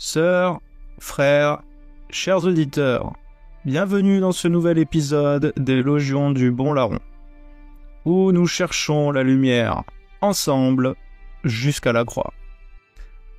Sœurs, frères, chers auditeurs, bienvenue dans ce nouvel épisode des Logions du Bon Larron, où nous cherchons la lumière, ensemble, jusqu'à la croix.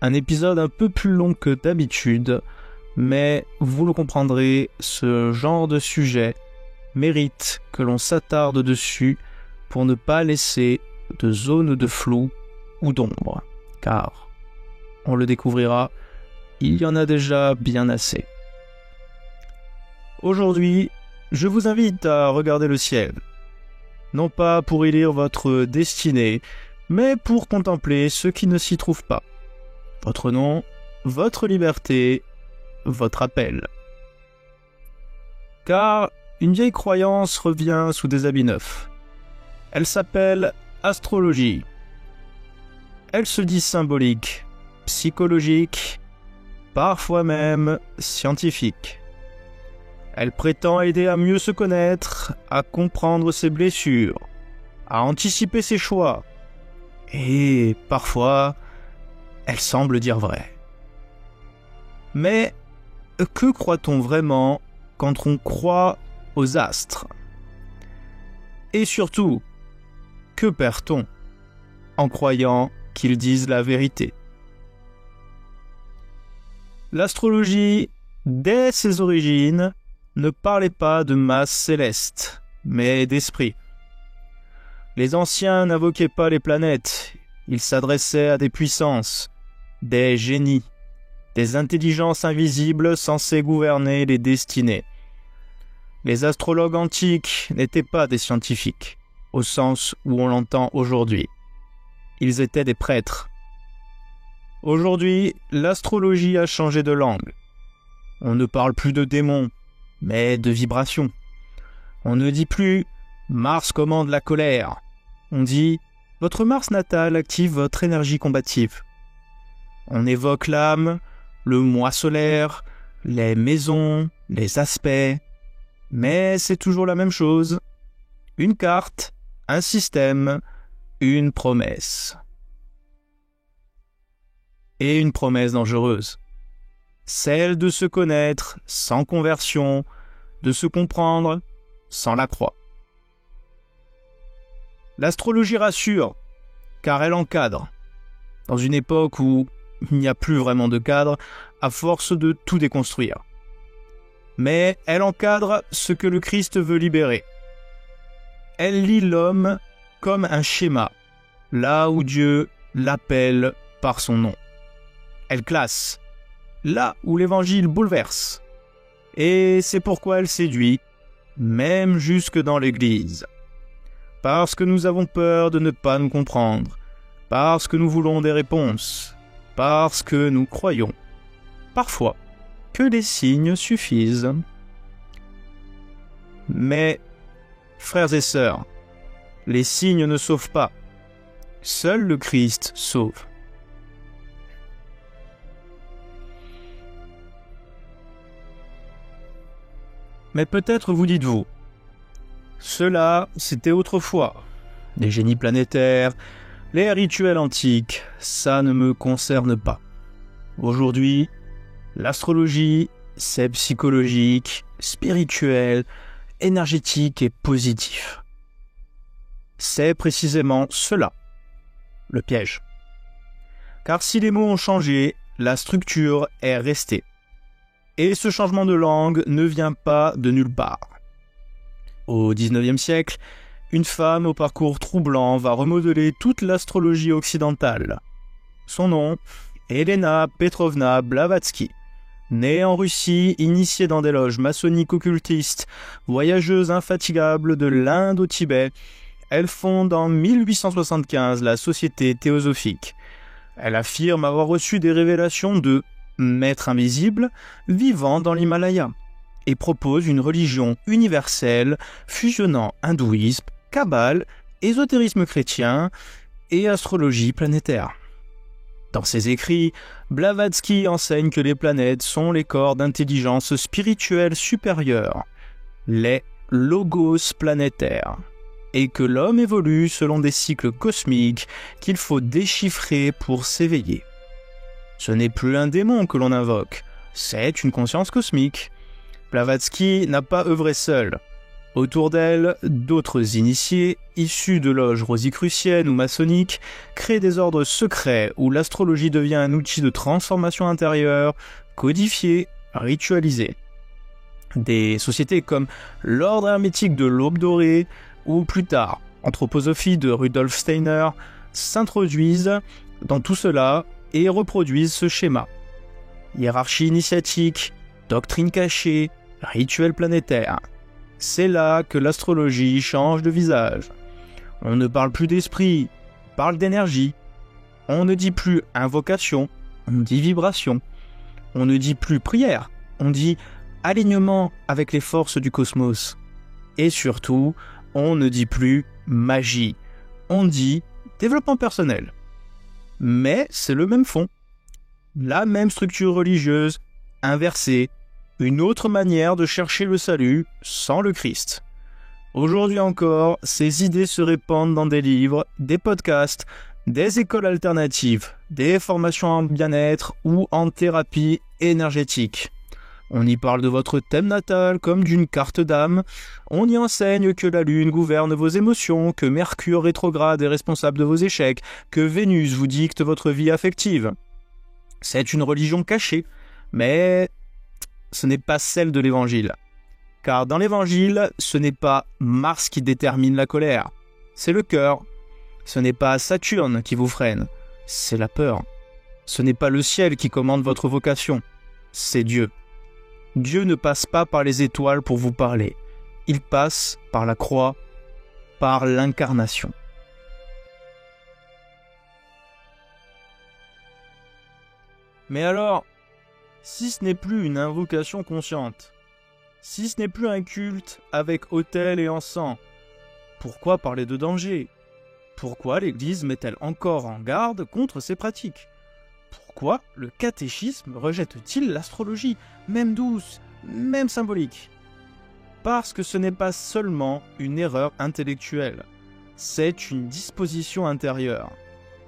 Un épisode un peu plus long que d'habitude, mais vous le comprendrez, ce genre de sujet mérite que l'on s'attarde dessus pour ne pas laisser de zone de flou ou d'ombre, car, on le découvrira, il y en a déjà bien assez. Aujourd'hui, je vous invite à regarder le ciel, non pas pour y lire votre destinée, mais pour contempler ce qui ne s'y trouve pas. Votre nom, votre liberté, votre appel. Car une vieille croyance revient sous des habits neufs. Elle s'appelle astrologie. Elle se dit symbolique, psychologique, parfois même scientifique. Elle prétend aider à mieux se connaître, à comprendre ses blessures, à anticiper ses choix. Et parfois, elle semble dire vrai. Mais que croit-on vraiment quand on croit aux astres? Et surtout, que perd-on en croyant qu'ils disent la vérité? L'astrologie, dès ses origines, ne parlait pas de masse céleste, mais d'esprit. Les anciens n'invoquaient pas les planètes, ils s'adressaient à des puissances, des génies, des intelligences invisibles censées gouverner les destinées. Les astrologues antiques n'étaient pas des scientifiques, au sens où on l'entend aujourd'hui. Ils étaient des prêtres. Aujourd'hui, l'astrologie a changé de langue. On ne parle plus de démons, mais de vibrations. On ne dit plus « Mars commande la colère ». On dit « Votre Mars natal active votre énergie combative ». On évoque l'âme, le mois solaire, les maisons, les aspects. Mais c'est toujours la même chose. Une carte, un système, une promesse. Et une promesse dangereuse. Celle de se connaître sans conversion, de se comprendre sans la croix. L'astrologie rassure, car elle encadre. Dans une époque où il n'y a plus vraiment de cadre, à force de tout déconstruire. Mais elle encadre ce que le Christ veut libérer. Elle lie l'homme comme un schéma, là où Dieu l'appelle par son nom. Elle classe, là où l'Évangile bouleverse. Et c'est pourquoi elle séduit, même jusque dans l'Église. Parce que nous avons peur de ne pas nous comprendre, parce que nous voulons des réponses, parce que nous croyons, parfois, que les signes suffisent. Mais, frères et sœurs, les signes ne sauvent pas. Seul le Christ sauve. Mais peut-être vous dites-vous, cela, c'était autrefois. Les génies planétaires, les rituels antiques, ça ne me concerne pas. Aujourd'hui, l'astrologie, c'est psychologique, spirituel, énergétique et positif. C'est précisément cela, le piège. Car si les mots ont changé, la structure est restée. Et ce changement de langue ne vient pas de nulle part. Au XIXe siècle, une femme au parcours troublant va remodeler toute l'astrologie occidentale. Son nom, Elena Petrovna Blavatsky. Née en Russie, initiée dans des loges maçonniques occultistes, voyageuse infatigable de l'Inde au Tibet, elle fonde en 1875 la Société théosophique. Elle affirme avoir reçu des révélations de maître invisible vivant dans l'Himalaya et propose une religion universelle fusionnant hindouisme, kabbale, ésotérisme chrétien et astrologie planétaire. Dans ses écrits, Blavatsky enseigne que les planètes sont les corps d'intelligence spirituelle supérieure, les logos planétaires, et que l'homme évolue selon des cycles cosmiques qu'il faut déchiffrer pour s'éveiller. Ce n'est plus un démon que l'on invoque, c'est une conscience cosmique. Blavatsky n'a pas œuvré seul. Autour d'elle, d'autres initiés, issus de loges rosicruciennes ou maçonniques, créent des ordres secrets où l'astrologie devient un outil de transformation intérieure, codifié, ritualisé. Des sociétés comme l'Ordre hermétique de l'Aube dorée, ou plus tard, Anthroposophie de Rudolf Steiner, s'introduisent dans tout cela et reproduisent ce schéma. Hiérarchie initiatique, doctrine cachée, rituel planétaire. C'est là que l'astrologie change de visage. On ne parle plus d'esprit, on parle d'énergie. On ne dit plus invocation, on dit vibration. On ne dit plus prière, on dit alignement avec les forces du cosmos. Et surtout, on ne dit plus magie, on dit développement personnel. Mais c'est le même fond. La même structure religieuse, inversée, une autre manière de chercher le salut sans le Christ. Aujourd'hui encore, ces idées se répandent dans des livres, des podcasts, des écoles alternatives, des formations en bien-être ou en thérapie énergétique. On y parle de votre thème natal comme d'une carte d'âme. On y enseigne que la Lune gouverne vos émotions, que Mercure rétrograde est responsable de vos échecs, que Vénus vous dicte votre vie affective. C'est une religion cachée, mais ce n'est pas celle de l'Évangile. Car dans l'Évangile, ce n'est pas Mars qui détermine la colère, c'est le cœur. Ce n'est pas Saturne qui vous freine, c'est la peur. Ce n'est pas le ciel qui commande votre vocation, c'est Dieu. Dieu ne passe pas par les étoiles pour vous parler. Il passe par la croix, par l'incarnation. Mais alors, si ce n'est plus une invocation consciente, si ce n'est plus un culte avec autel et encens, pourquoi parler de danger ? Pourquoi l'Église met-elle encore en garde contre ces pratiques ? Pourquoi le catéchisme rejette-t-il l'astrologie, même douce, même symbolique ? Parce que ce n'est pas seulement une erreur intellectuelle, c'est une disposition intérieure,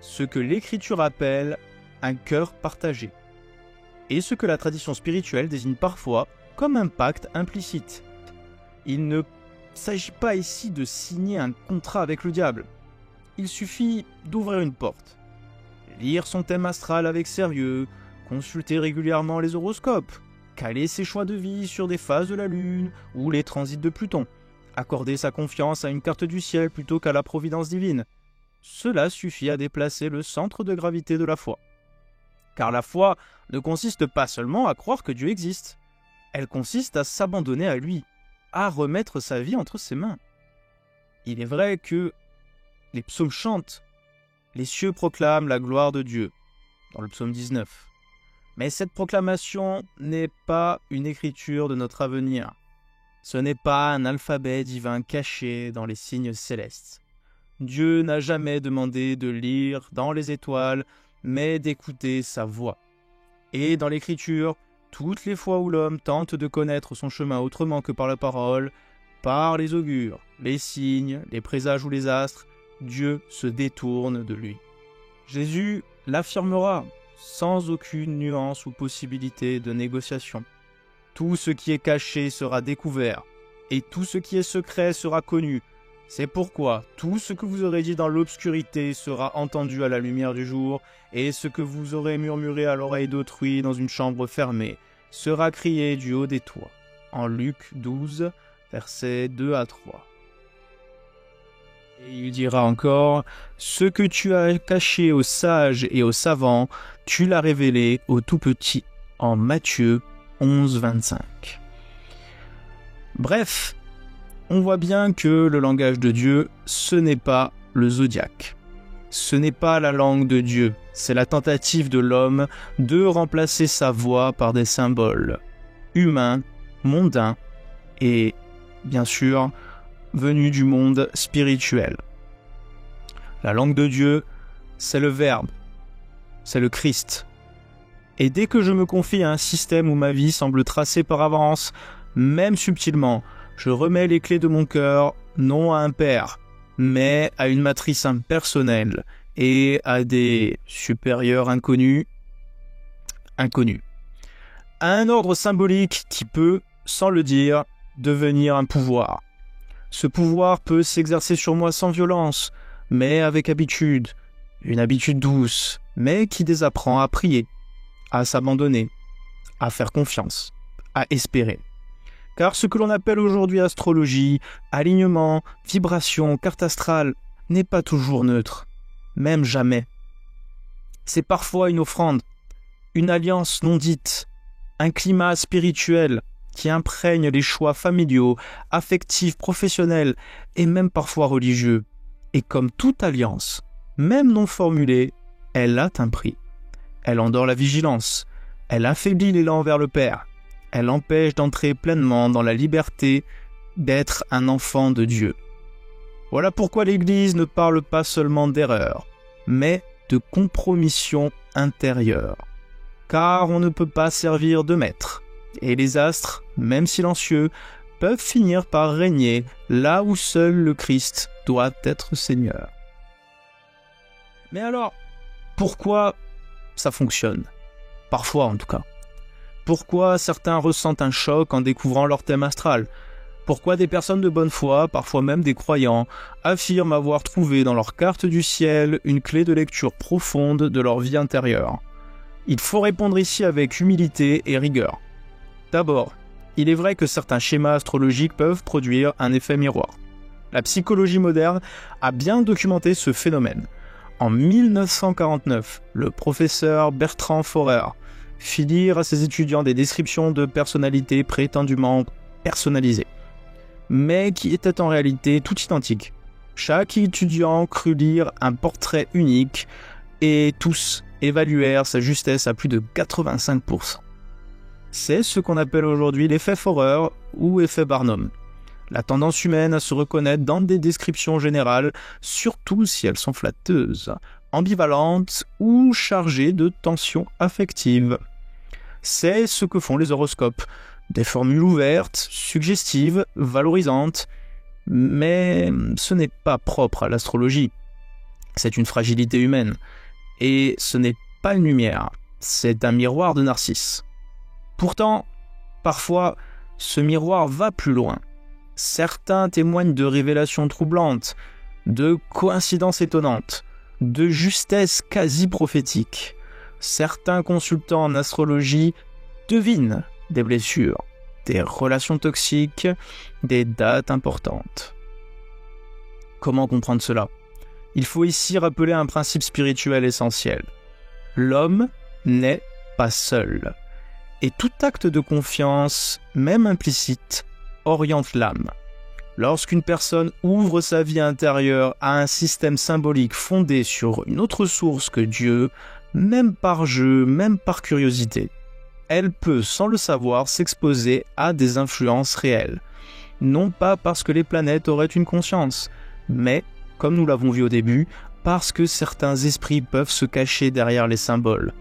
ce que l'Écriture appelle un cœur partagé, et ce que la tradition spirituelle désigne parfois comme un pacte implicite. Il ne s'agit pas ici de signer un contrat avec le diable, il suffit d'ouvrir une porte, lire son thème astral avec sérieux, consulter régulièrement les horoscopes, caler ses choix de vie sur des phases de la Lune ou les transits de Pluton, accorder sa confiance à une carte du ciel plutôt qu'à la providence divine. Cela suffit à déplacer le centre de gravité de la foi. Car la foi ne consiste pas seulement à croire que Dieu existe, elle consiste à s'abandonner à lui, à remettre sa vie entre ses mains. Il est vrai que les psaumes chantent, les cieux proclament la gloire de Dieu, dans le psaume 19. Mais cette proclamation n'est pas une écriture de notre avenir. Ce n'est pas un alphabet divin caché dans les signes célestes. Dieu n'a jamais demandé de lire dans les étoiles, mais d'écouter sa voix. Et dans l'écriture, toutes les fois où l'homme tente de connaître son chemin autrement que par la parole, par les augures, les signes, les présages ou les astres, Dieu se détourne de lui. Jésus l'affirmera sans aucune nuance ou possibilité de négociation. Tout ce qui est caché sera découvert, et tout ce qui est secret sera connu. C'est pourquoi tout ce que vous aurez dit dans l'obscurité sera entendu à la lumière du jour, et ce que vous aurez murmuré à l'oreille d'autrui dans une chambre fermée sera crié du haut des toits. En Luc 12, versets 2 à 3. Et il dira encore, « Ce que tu as caché aux sages et aux savants, tu l'as révélé aux tout-petits. » En Matthieu 11, 25. Bref, on voit bien que le langage de Dieu, ce n'est pas le zodiaque. Ce n'est pas la langue de Dieu, c'est la tentative de l'homme de remplacer sa voix par des symboles humains, mondains et, bien sûr, venus du monde spirituel. La langue de Dieu, c'est le Verbe, c'est le Christ. Et dès que je me confie à un système où ma vie semble tracée par avance, même subtilement, je remets les clés de mon cœur non à un père, mais à une matrice impersonnelle et à des supérieurs inconnus, inconnu. À un ordre symbolique qui peut, sans le dire, devenir un pouvoir. Ce pouvoir peut s'exercer sur moi sans violence, mais avec habitude, une habitude douce, mais qui désapprend à prier, à s'abandonner, à faire confiance, à espérer. Car ce que l'on appelle aujourd'hui astrologie, alignement, vibration, carte astrale, n'est pas toujours neutre, même jamais. C'est parfois une offrande, une alliance non dite, un climat spirituel qui imprègne les choix familiaux, affectifs, professionnels et même parfois religieux. Et comme toute alliance, même non formulée, elle a un prix. Elle endort la vigilance, elle affaiblit l'élan vers le Père, elle empêche d'entrer pleinement dans la liberté d'être un enfant de Dieu. Voilà pourquoi l'Église ne parle pas seulement d'erreur, mais de compromission intérieure. Car on ne peut pas servir de maître, et les astres, même silencieux, peuvent finir par régner là où seul le Christ doit être Seigneur. Mais alors, pourquoi ça fonctionne? Parfois en tout cas. Pourquoi certains ressentent un choc en découvrant leur thème astral? Pourquoi des personnes de bonne foi, parfois même des croyants, affirment avoir trouvé dans leur carte du ciel une clé de lecture profonde de leur vie intérieure? Il faut répondre ici avec humilité et rigueur. D'abord, il est vrai que certains schémas astrologiques peuvent produire un effet miroir. La psychologie moderne a bien documenté ce phénomène. En 1949, le professeur Bertrand Forer fit lire à ses étudiants des descriptions de personnalités prétendument personnalisées, mais qui étaient en réalité toutes identiques. Chaque étudiant crut lire un portrait unique et tous évaluèrent sa justesse à plus de 85%. C'est ce qu'on appelle aujourd'hui l'effet Forer ou effet Barnum. La tendance humaine à se reconnaître dans des descriptions générales, surtout si elles sont flatteuses, ambivalentes ou chargées de tensions affectives. C'est ce que font les horoscopes. Des formules ouvertes, suggestives, valorisantes, mais ce n'est pas propre à l'astrologie. C'est une fragilité humaine. Et ce n'est pas une lumière, c'est un miroir de Narcisse. Pourtant, parfois, ce miroir va plus loin. Certains témoignent de révélations troublantes, de coïncidences étonnantes, de justesse quasi prophétique. Certains consultants en astrologie devinent des blessures, des relations toxiques, des dates importantes. Comment comprendre cela? Il faut ici rappeler un principe spirituel essentiel. L'homme n'est pas seul. Et tout acte de confiance, même implicite, oriente l'âme. Lorsqu'une personne ouvre sa vie intérieure à un système symbolique fondé sur une autre source que Dieu, même par jeu, même par curiosité, elle peut, sans le savoir, s'exposer à des influences réelles. Non pas parce que les planètes auraient une conscience, mais, comme nous l'avons vu au début, parce que certains esprits peuvent se cacher derrière les symboles.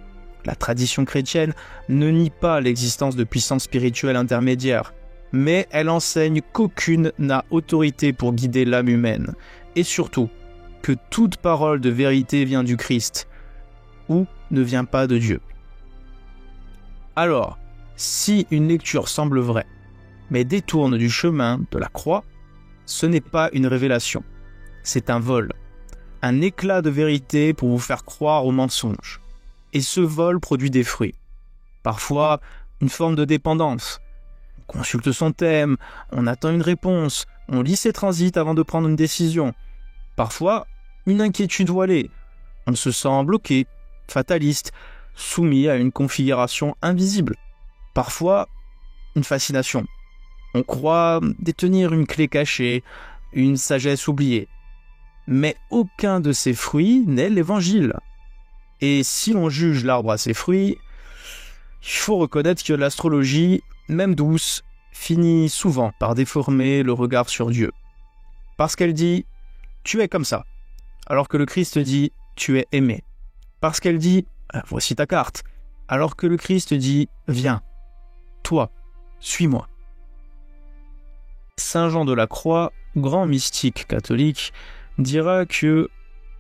La tradition chrétienne ne nie pas l'existence de puissances spirituelles intermédiaires, mais elle enseigne qu'aucune n'a autorité pour guider l'âme humaine, et surtout, que toute parole de vérité vient du Christ, ou ne vient pas de Dieu. Alors, si une lecture semble vraie, mais détourne du chemin de la croix, ce n'est pas une révélation, c'est un vol, un éclat de vérité pour vous faire croire au mensonge. Et ce vol produit des fruits. Parfois, une forme de dépendance. On consulte son thème, on attend une réponse, on lit ses transits avant de prendre une décision. Parfois, une inquiétude voilée. On se sent bloqué, fataliste, soumis à une configuration invisible. Parfois, une fascination. On croit détenir une clé cachée, une sagesse oubliée. Mais aucun de ces fruits n'est l'évangile. Et si l'on juge l'arbre à ses fruits, il faut reconnaître que l'astrologie, même douce, finit souvent par déformer le regard sur Dieu. Parce qu'elle dit « tu es comme ça », alors que le Christ dit « tu es aimé ». Parce qu'elle dit « voici ta carte », alors que le Christ dit « viens, toi, suis-moi ». Saint Jean de la Croix, grand mystique catholique, dira que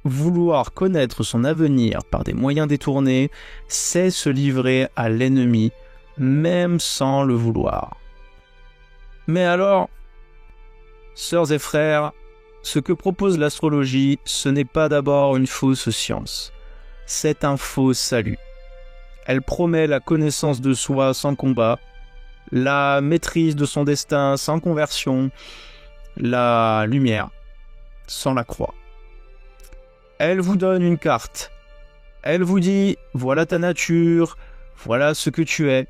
vouloir connaître son avenir par des moyens détournés, c'est se livrer à l'ennemi, même sans le vouloir. Mais alors, sœurs et frères, ce que propose l'astrologie, ce n'est pas d'abord une fausse science, c'est un faux salut. Elle promet la connaissance de soi sans combat, la maîtrise de son destin sans conversion, la lumière sans la croix. Elle vous donne une carte. Elle vous dit, voilà ta nature, voilà ce que tu es.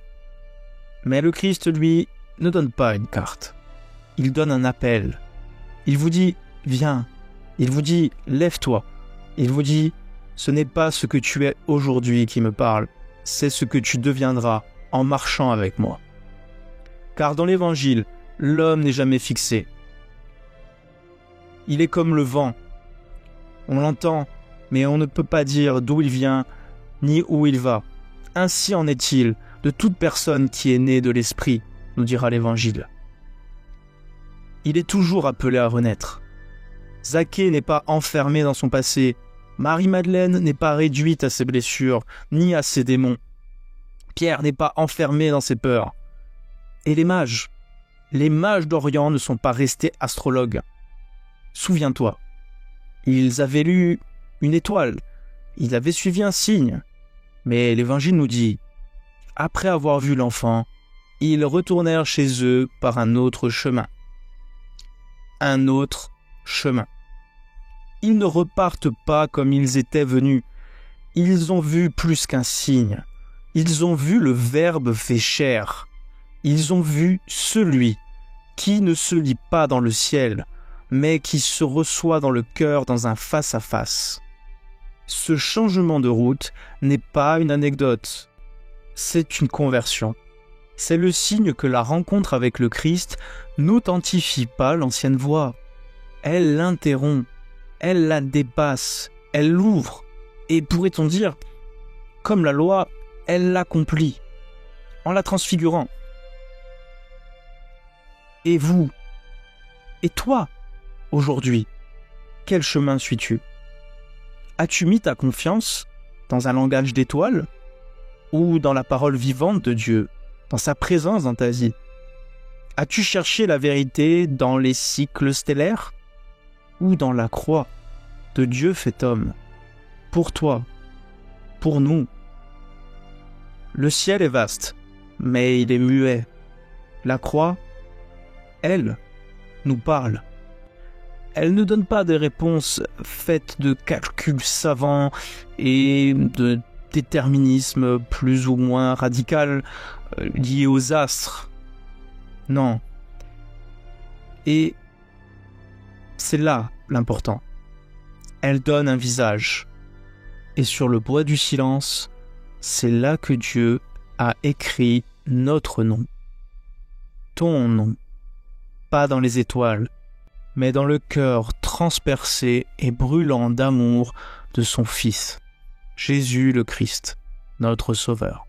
Mais le Christ, lui, ne donne pas une carte. Il donne un appel. Il vous dit, viens. Il vous dit, lève-toi. Il vous dit, ce n'est pas ce que tu es aujourd'hui qui me parle, c'est ce que tu deviendras en marchant avec moi. Car dans l'Évangile, l'homme n'est jamais fixé. Il est comme le vent. On l'entend, mais on ne peut pas dire d'où il vient, ni où il va. Ainsi en est-il de toute personne qui est née de l'Esprit, nous dira l'Évangile. Il est toujours appelé à renaître. Zaché n'est pas enfermé dans son passé. Marie-Madeleine n'est pas réduite à ses blessures, ni à ses démons. Pierre n'est pas enfermé dans ses peurs. Et les mages d'Orient ne sont pas restés astrologues. Souviens-toi, ils avaient lu une étoile, ils avaient suivi un signe. Mais l'Évangile nous dit, après avoir vu l'enfant, ils retournèrent chez eux par un autre chemin. Un autre chemin. Ils ne repartent pas comme ils étaient venus. Ils ont vu plus qu'un signe. Ils ont vu le Verbe fait chair. Ils ont vu celui qui ne se lit pas dans le ciel, mais qui se reçoit dans le cœur dans un face-à-face. Ce changement de route n'est pas une anecdote, c'est une conversion. C'est le signe que la rencontre avec le Christ n'authentifie pas l'ancienne voie. Elle l'interrompt, elle la dépasse, elle l'ouvre, et pourrait-on dire, comme la loi, elle l'accomplit, en la transfigurant. Et vous, et toi, aujourd'hui, quel chemin suis-tu ? As-tu mis ta confiance dans un langage d'étoiles ou dans la parole vivante de Dieu, dans sa présence dans ta vie ? As-tu cherché la vérité dans les cycles stellaires ou dans la croix de Dieu fait homme, pour toi, pour nous ? Le ciel est vaste, mais il est muet. La croix, elle, nous parle. Elle ne donne pas des réponses faites de calculs savants et de déterminisme plus ou moins radical lié aux astres. Non. Et c'est là l'important. Elle donne un visage. Et sur le bois du silence, c'est là que Dieu a écrit notre nom. Ton nom. Pas dans les étoiles, mais dans le cœur transpercé et brûlant d'amour de son Fils, Jésus le Christ, notre Sauveur.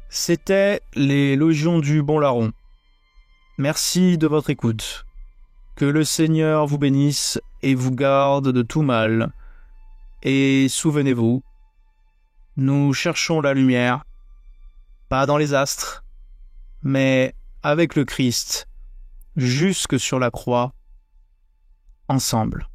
C'était les Légions du Bon Larron. Merci de votre écoute. Que le Seigneur vous bénisse et vous garde de tout mal. Et souvenez-vous, nous cherchons la lumière, pas dans les astres, mais avec le Christ, jusque sur la croix, ensemble.